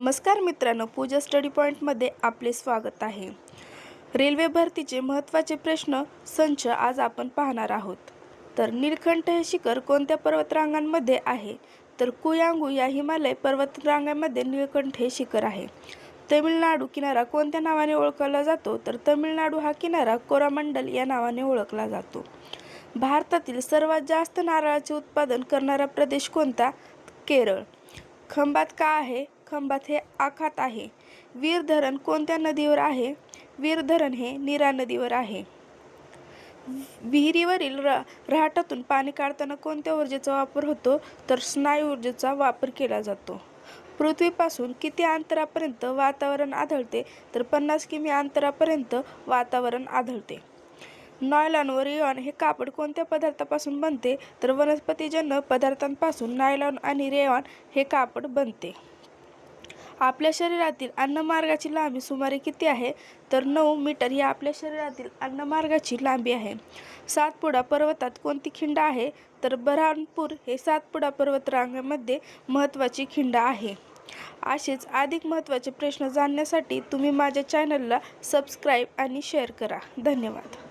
नमस्कार मित्रांनो, पूजा स्टडी पॉईंटमध्ये आपले स्वागत आहे। रेल्वे भरतीचे महत्त्वाचे प्रश्न संच आज आपण पाहणार आहोत। तर नीलकंठ हे शिखर कोणत्या पर्वतरांगांमध्ये आहे? तर कुयांगू या हिमालय पर्वतरांगांमध्ये नीलकंठ हे शिखर आहे। तमिळनाडू किनारा कोणत्या नावाने ओळखला जातो? तर तमिळनाडू हा किनारा कोरामंडल या नावाने ओळखला जातो। भारतातील सर्वात जास्त नारळाचे उत्पादन करणारा प्रदेश कोणता? केरळ। खंभात का आहे? खंभात हे आखात आहे। वीर धरण कोणत्या नदीवर आहे? वीर धरण हे नीरा नदीवर आहे। विहिरीवरील रहाटातून पाणी काढताना कोणत्या ऊर्जेचा वापर होतो? तर स्नायू ऊर्जेचा वापर केला जातो। पृथ्वीपासून किती अंतरापर्यंत वातावरण आढळते? तर 50 किमी अंतरापर्यंत वातावरण आढळते। नायलॉन व रेयॉन हे कापड कोणत्या पदार्थापासून बनते? तर वनस्पतीजन्य पदार्थांपासून नायलॉन आणि रेयॉन हे कापड बनते। आपल्या शरीरातील अन्नमार्गाची लांबी सुमारे किती आहे? तर 9 मीटर ही आपल्या शरीरातील अन्नमार्गाची लांबी आहे। सातपुडा पर्वतात कोणती खिंड आहे? तर बऱ्हाणपूर हे सातपुडा पर्वतरांगांमध्ये महत्त्वाची खिंड आहे। असेच अधिक महत्त्वाचे प्रश्न जाणण्यासाठी तुम्ही माझ्या चॅनलला सबस्क्राईब आणि शेअर करा। धन्यवाद।